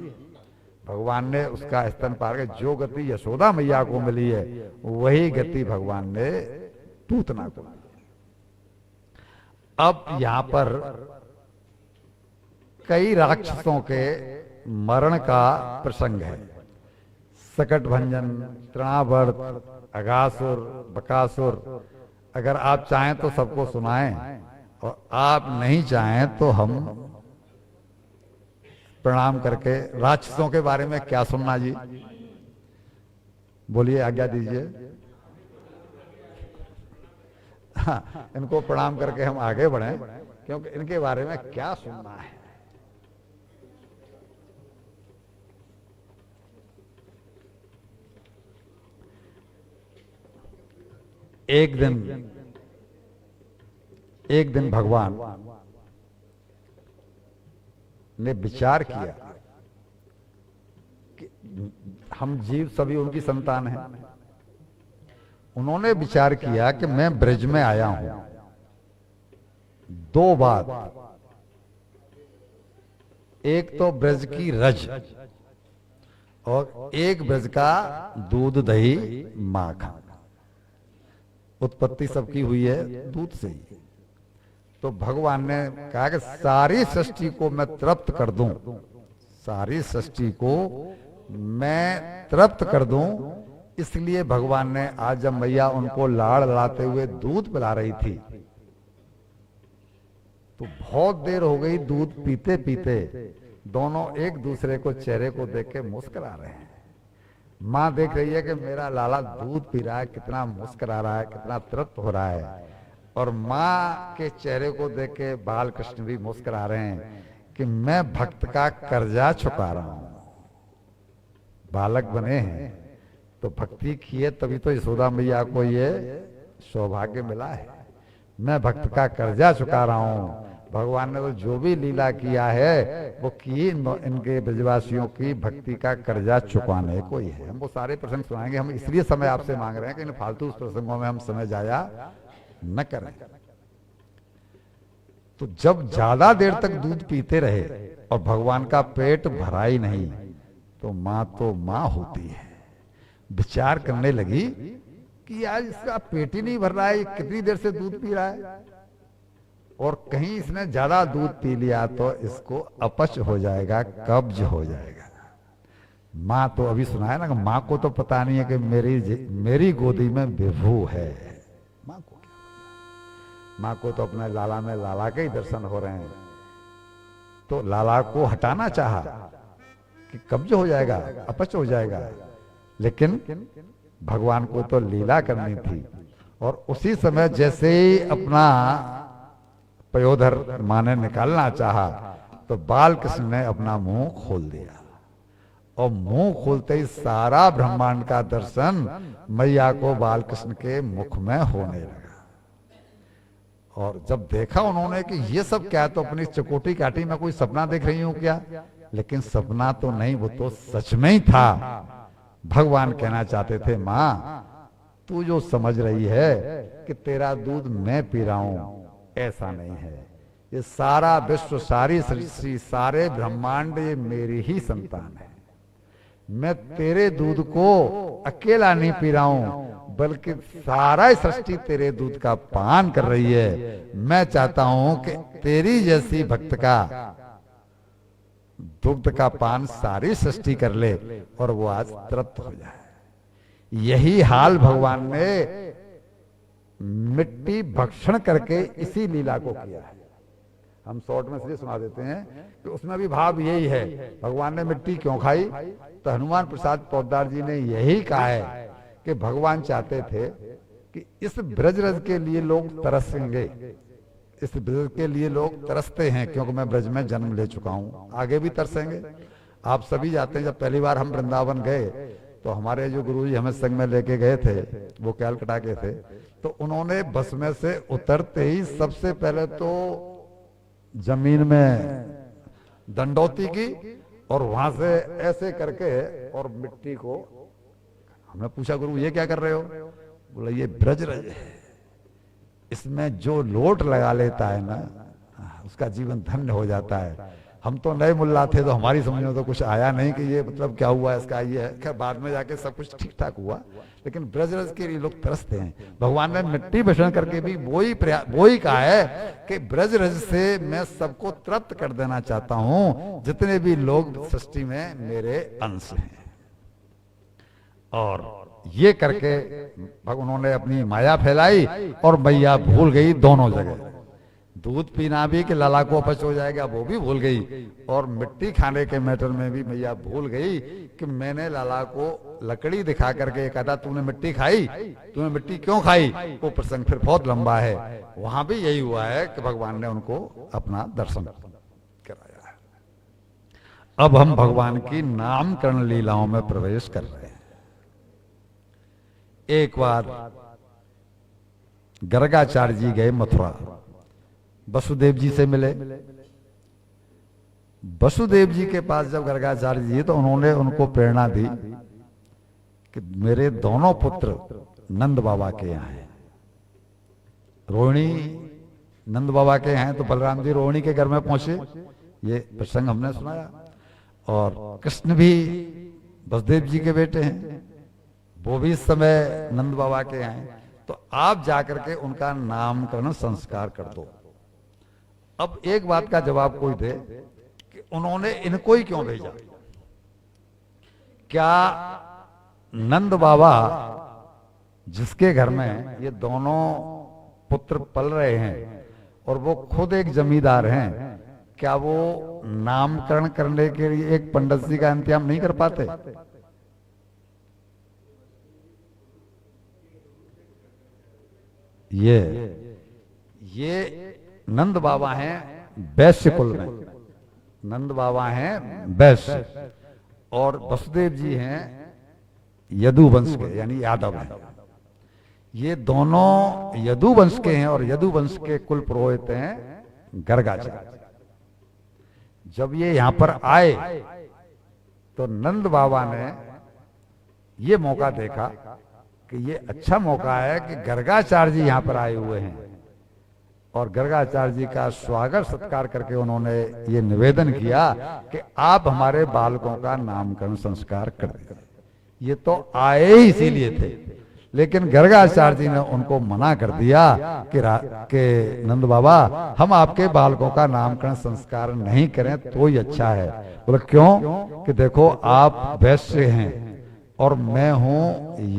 भगवान ने उसका स्तन पार कर जो गति यशोदा मैया को मिली है, वही गति भगवान ने पूतना को दी। अब यहां पर कई राक्षसों के मरण का प्रसंग है। सकटभंजन, तृणावर्त, अगासुर, बकासुर। अगर आप चाहें तो सबको सुनाएं और आप नहीं चाहें तो हम प्रणाम करके। राक्षसों के बारे में क्या सुनना जी? बोलिए, आज्ञा दीजिए। हाँ, इनको प्रणाम करके हम आगे बढ़ें, क्योंकि इनके बारे में क्या सुनना है। एक दिन भगवान ने विचार किया कि हम जीव सभी उनकी संतान हैं। उन्होंने विचार किया कि मैं ब्रज में आया हूं, दो बात, एक तो ब्रज की रज और एक ब्रज का दूध दही माखन। उत्पत्ति सबकी हुई है दूध से ही। तो भगवान ने कहा कि सारी सृष्टि को मैं तृप्त कर दूं, सारी सृष्टि को मैं तृप्त कर दूं। इसलिए भगवान ने आज जब मैया उनको लाड़ लाते हुए दूध पिला रही थी, तो बहुत देर हो गई दूध पीते पीते दोनों एक दूसरे को चेहरे को देख के मुस्कुरा रहे हैं। माँ देख रही है कि मेरा लाला दूध पी रहा है, कितना मुस्कुरा रहा है, कितना तृप्त हो रहा है। और माँ के चेहरे को देख के बाल कृष्ण भी मुस्कुरा रहे हैं कि मैं भक्त का कर्जा चुका रहा हूं। बालक बने हैं तो भक्ति किए, तभी तो यशोदा मैया को ये सौभाग्य मिला है। मैं भक्त का कर्जा चुका रहा हूं। भगवान ने तो जो भी लीला किया है वो की इनके ब्रजवासियों की भक्ति का कर्जा चुकाने को ही है। हम वो सारे प्रसंग सुनाएंगे। हम इसलिए समय आपसे मांग रहे हैं कि इन फालतू प्रसंगों में हम समय जाया न करें। तो जब ज्यादा देर तक दूध पीते रहे और भगवान का पेट भरा ही नहीं, तो माँ होती है, विचार करने लगी कि यार इसका पेट ही नहीं भर रहा है, कितनी देर से दूध पी रहा है, और कहीं इसने ज्यादा दूध पी लिया तो इसको अपच हो जाएगा, कब्ज हो जाएगा। माँ तो अभी सुना है ना, माँ को तो पता नहीं है कि मेरी गोदी में विभू है। माँ को क्या, माँ को तो अपने लाला में लाला के ही दर्शन हो रहे हैं। तो लाला को हटाना चाहा कि कब्ज हो जाएगा, अपच हो जाएगा, लेकिन भगवान को तो लीला करनी थी। और उसी समय जैसे ही अपना पयोधर माँ ने निकालना चाहा, तो बाल कृष्ण ने अपना मुंह खोल दिया, और मुंह खोलते ही सारा ब्रह्मांड का दर्शन मैया को बाल कृष्ण के मुख में होने लगा। और जब देखा उन्होंने कि ये सब क्या है, तो अपनी चकोटी काटी, मैं कोई सपना देख रही हूं क्या? लेकिन सपना तो नहीं, वो तो सच में ही था। भगवान कहना चाहते थे, माँ तू जो समझ रही है कि तेरा दूध मैं पी रहा हूं, ऐसा नहीं है। ये सारा विश्व, सारी सृष्टि, सारे ब्रह्मांड ये मेरी ही संतान है। मैं तेरे दूध को अकेला नहीं पी रहा हूं, बल्कि सारा सृष्टि तेरे दूध का पान कर रही है। मैं चाहता हूं कि तेरी जैसी भक्त का दुग्ध का पान सारी सृष्टि कर ले और वो आज तृप्त हो जाए। यही हाल भगवान ने मिट्टी भक्षण करके इसी लीला को किया है। हम शॉर्ट में इसलिए सुना देते हैं कि उसमें भी भाव यही है। भगवान ने मिट्टी क्यों खाई? तो हनुमान प्रसाद पोद्दार जी ने यही कहा है कि भगवान चाहते थे कि इस ब्रजरज के लिए लोग तरसेंगे, इस ब्रज के लिए लोग तरसते हैं, क्योंकि मैं ब्रज में जन्म ले चुका हूं, आगे भी तरसेंगे। आप सभी जाते हैं, जब पहली बार हम वृंदावन गए तो हमारे जो गुरुजी हमें संग में लेके गए थे, वो कैलकटा के थे, तो उन्होंने बस में से उतरते ही सबसे पहले तो जमीन में दंडौती की और वहां से ऐसे करके और मिट्टी को, हमने पूछा गुरु ये क्या कर रहे हो? बोला ये ब्रजरज है, इसमें जो लोट लगा लेता है ना उसका जीवन धन्य हो जाता है। हम तो नए मुल्ला थे तो हमारी समझ में तो कुछ आया नहीं कि ये मतलब क्या हुआ इसका, ये है। खैर बाद में जाके सब कुछ ठीक ठाक हुआ, लेकिन ब्रजरज के लिए लोग तरसते हैं। भगवान ने मिट्टी भक्षण करके भी वही कहा है कि ब्रजरज से मैं सबको तृप्त कर देना चाहता हूं, जितने भी लोग सृष्टि में मेरे अंश हैं। और ये करके उन्होंने अपनी माया फैलाई और मैया भूल गई दोनों जगह। दूध पीना भी कि लाला को अपच हो जाएगा वो भी भूल गई, और मिट्टी खाने के मैटर में भी मैया भूल गई कि मैंने लाला को लकड़ी दिखा करके कहा था तूने मिट्टी खाई, तूने मिट्टी क्यों खाई। वो प्रसंग फिर बहुत लंबा है। वहां भी यही हुआ है कि भगवान ने उनको अपना दर्शन कराया है। अब हम भगवान की नामकरण लीलाओं में प्रवेश कर रहे हैं। एक बार गर्गाचार्य जी गए मथुरा, वसुदेव जी से मिले। वसुदेव जी के पास जब गर्गाचार्य जी तो उन्होंने उनको प्रेरणा दी कि मेरे दोनों पुत्र नंद बाबा के यहाँ हैं। रोहिणी नंद बाबा के हैं तो बलराम जी रोहिणी के घर में पहुंचे, ये प्रसंग हमने सुनाया। और कृष्ण भी वसुदेव जी के बेटे हैं, वो भी इस समय नंद बाबा के हैं। तो आप जाकर के उनका नामकरण संस्कार कर दो। अब एक बात का जवाब कोई दे कि उन्होंने इनको ही क्यों भेजा। क्या नंद बाबा जिसके घर में ये दोनों पुत्र पल रहे हैं और वो खुद एक जमींदार हैं, क्या वो नामकरण करने के लिए एक पंडित जी का इंतजाम नहीं कर पाते? ये नंद बाबा हैं वैश्य कुल में, नंद बाबा हैं वैश्य, और वसुदेव जी हैं यदुवंश के यानी यादव हैं। ये दोनों यदुवंश के हैं और यदुवंश के कुल पुरोहित हैं गर्गाचार्य। जब ये यहां पर आए तो नंद बाबा ने ये मौका देखा कि ये अच्छा मौका है कि गर्गाचार्य जी यहां पर आए हुए हैं, और गर्गाचार्य जी का स्वागत सत्कार करके उन्होंने ये निवेदन किया कि आप हमारे बालकों का नामकरण संस्कार कर दें। ये तो आए ही इसीलिए थे, लेकिन गर्गाचार्य जी ने उनको मना कर दिया कि नंद बाबा हम आपके बालकों का नामकरण संस्कार नहीं करें तो ही अच्छा है। बोले क्यों? कि देखो आप वैश्य हैं और मैं हूं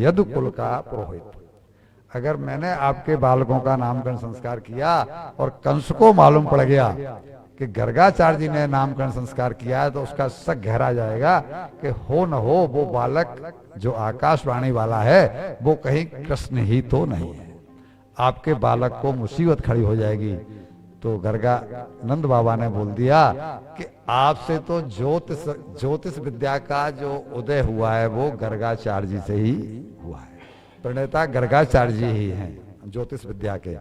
यदु कुल का पुरोहित। अगर मैंने आपके बालकों का नामकरण संस्कार किया और कंस को मालूम पड़ गया कि गर्गाचार्य जी ने नामकरण संस्कार किया है तो उसका शक गहरा जाएगा कि हो न हो वो बालक जो आकाशवाणी वाला है वो कहीं कृष्ण ही तो नहीं है, आपके बालक को मुसीबत खड़ी हो जाएगी। तो नंद बाबा ने बोल दिया कि आपसे तो ज्योतिष विद्या का जो उदय हुआ है वो गर्गाचार्य जी से ही हुआ है, प्रणेता गर्गाचार्य जी ही हैं ज्योतिष विद्या के।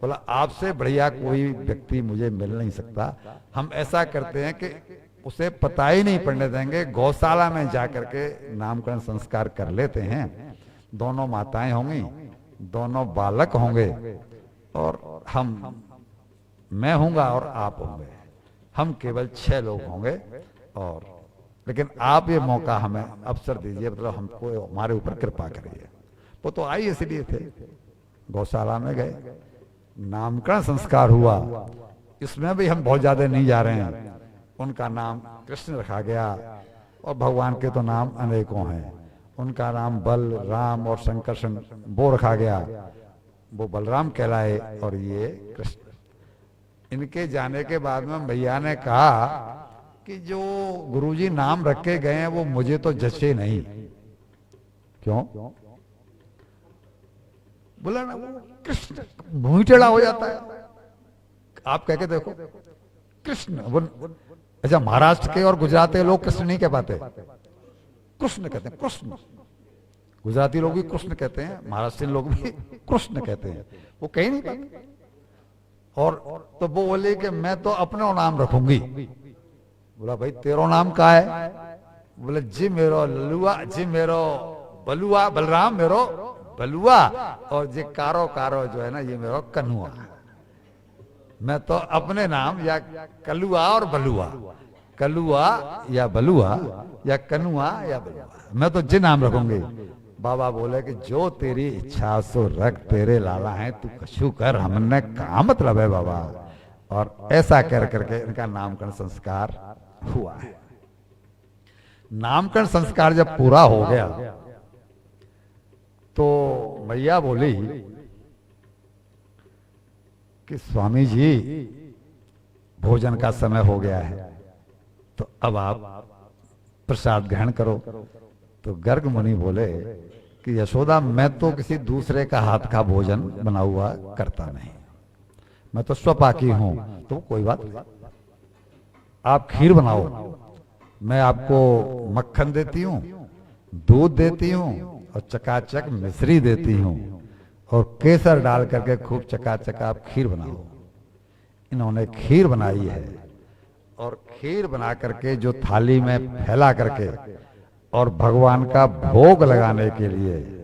बोला आपसे बढ़िया कोई व्यक्ति मुझे मिल नहीं सकता। हम ऐसा करते हैं कि उसे पता ही नहीं पड़ने देंगे, गौशाला में जाकर के नामकरण संस्कार कर लेते हैं। दोनों माताएं होंगी, दोनों बालक होंगे, और मैं होऊंगा और आप होंगे, हम केवल 6 लोग होंगे। और लेकिन आप ये मौका हमें अवसर दीजिए, मतलब हमको हमारे ऊपर कृपा करिए। वो तो आई इसलिए थे, गौशाला में गए, नामकरण संस्कार हुआ। इसमें भी हम बहुत ज्यादा नहीं जा रहे हैं। उनका नाम कृष्ण रखा गया, और भगवान के तो नाम अनेकों हैं। उनका नाम बल, राम और संकर्षण वो रखा गया, वो बलराम कहलाए और ये कृष्ण। इनके जाने के बाद में भैया ने कहा कि जो गुरुजी नाम रख के गए हैं वो मुझे तो जचे नहीं। क्यों? बोला ना कृष्ण मुंह टेढ़ा हो जाता है। आप कह के देखो कृष्ण। अच्छा, महाराष्ट्र के और गुजराती के लोग कृष्ण नहीं कह पाते, कृष्ण कहते हैं। कृष्ण गुजराती लोग भी कृष्ण कहते हैं, महाराष्ट्र लोग भी कृष्ण कहते हैं, वो कहीं नहीं पाते। और तो वो बोले कि मैं तो अपना नाम रखूंगी। बोला भाई तेरो नाम का है? बोले जी मेरो लल्लुआ, जी मेरो बलुआ, बलराम मेरो बलुआ, और जी कारो कारो जो है ना ये मेरो कन्हुआ। मैं तो अपने नाम या कलुआ और बलुआ, कलुआ या बलुआ या कनुआ या बलुआ, मैं तो जी नाम रखूंगी। बाबा बोले कि जो तेरी इच्छा सो रख, तेरे लाला है, तू कछु कर, हमने का मतलब है बाबा। और ऐसा कर करके इनका नामकरण संस्कार हुआ है। नामकरण संस्कार जब पूरा हो गया तो मैया बोली कि स्वामी जी भोजन का समय हो गया है, तो अब आप प्रसाद ग्रहण करो। तो गर्ग मुनि बोले कि यशोदा, मैं तो किसी दूसरे का हाथ का भोजन बना हुआ करता नहीं, मैं तो स्वपाकी हूं। तो कोई बात नहीं, आप खीर बनाओ, मैं आपको मक्खन देती हूँ, दूध देती हूँ और चकाचक मिश्री देती हूँ और केसर डाल करके खूब चकाचक आप खीर बनाओ। इन्होंने खीर बनाई है और खीर बना करके जो थाली में फैला करके और भगवान का भोग लगाने के लिए